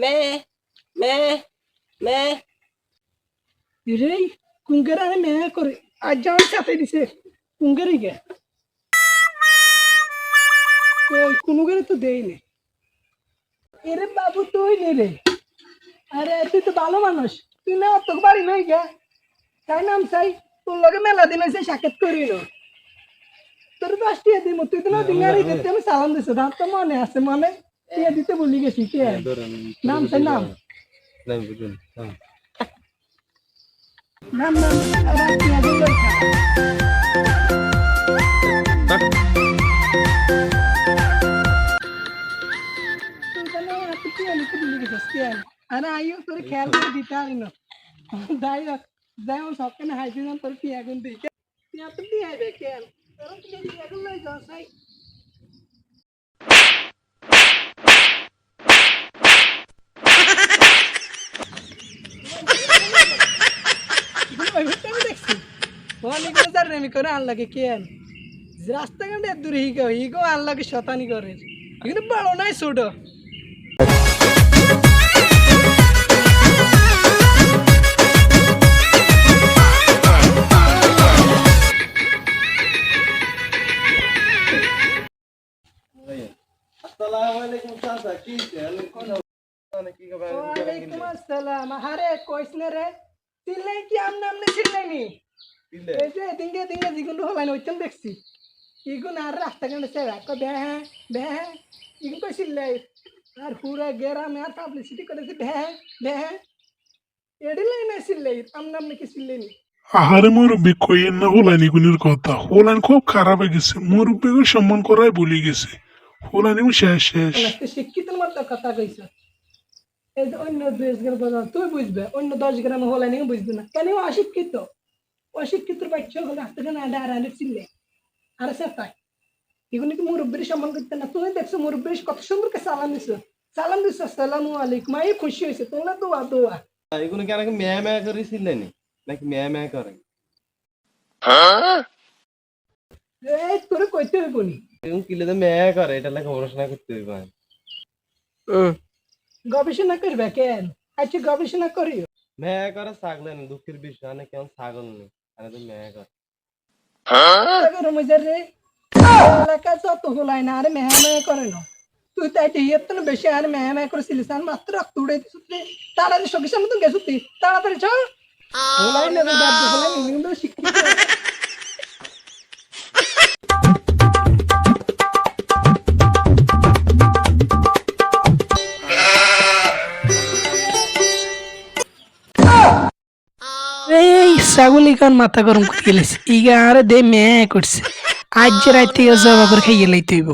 মে মে মে রে কুঙ্গেরা মে করে আজ যাওয়ার সাথে দিছে কুঙ্গেরি গে কোনো করে তো দেয়নি এরে বাবু তুই নে রে আরে তুই তো ভালো মানুষ তুই না তোর বাড়ি নই গে তাই নাম চাই তোর লগে মেলা দিন হয়েছে সাক্ষাৎ করিল তোর 10 টাকা দিব তুই তো না দিনারি দিতে আমি সালাম দিছে দাম তো মনে আছে মনে টিয়া দিতে ভুলি গেছি কে নাম চাই নাম নাম নাম আবার টিয়া দিল আরে আইও তোর খেয়াল করে দিতে পারি না যাই হোক যাই হোক সবখানে হাইতে যান তোর টিয়া গুন দিই টিয়া তো দিয়ে আইবে কেন তোর টিয়া গুন লই যাও সাই অনেকগুলো যার রেমি করে আনলাকে কেন রাস্তাঘাটে দূরে হিগো আনলাকে শতানি করে কিন্তু বড় নাই ছোট ওয়ালাইকুম আসসালাম আরে কইস না রে চিল্লাই কি আমনে আমনে চিল্লাইনি এই যে দিঙ্গে দিঙ্গে জিগুন হলাই নইতাম দেখছি ইগুন আর রাস্তা কেন সেরা কো বে ইগুন কই চিল্লাই আর পুরা গেরামে আর পাবলিসিটি করেছে বে এডি লাইনে চিল্লাই আমনে আমনে কি চিল্লাইনি আহারে মুরব্বী কইয়েন না হোলানি গুনির কথা হোলান খুব খারাপ হয়ে গেছে মুরব্বীকে সম্মান করাই ভুলে গেছে হোলানি শেষ শিক্ষিত মতো কথা কইছ এই যে অন্য 10 গ্রাম বাজার তুই বুঝবে অন্য 10 গ্রাম হোলানি বুঝবে না কেন অশিক্ষিত অশিক্ষিতর বাচ্চা হলে হাতে না আড়াআড়ি চিল্লে আর সেটাই এগুলো কি মুরব্বীর সম্মান করতে না তুই দেখছো মুরব্বীর কত সুন্দর করে সালাম দিছ আসসালামু আলাইকুম এই খুশি হয়েছে তোমরা দোয়া এগুলো কি নাকি ম্যা করে চিল্লেনি নাকি ম্যা করে এই তোরে কইতে হইব নি এগুলো কিলে তো ম্যা করে এটা লাগে গবেষণা করতে হইব গবেষণা করবে কেন আচ্ছা গবেষণা করিও ম্যা করে ছাগলেন দুঃখের বিষয় না কেমন ছাগল নেই আরে তো ম্যা করে মজার রে এলাকা যত হলাই না আরে মেহমায় করে না তুই তাই টিয়ের তো বেশি আর মেহমায় করেছিলিস আর মাত্র রক্ত উড়ে দিছিস তাড়াতাড়ি সঙ্গে মতন গেছিস তুই তাড়াতাড়ি চ হলাই না রে বাদ হলাই কিন্তু শিক্ষিত এই ছাগলি কান মাথা গরম করে গেলিস ইগা আরে দে মেয়ে করছে আজ রাতে জবা করে খাইয়ে লাইতে হইব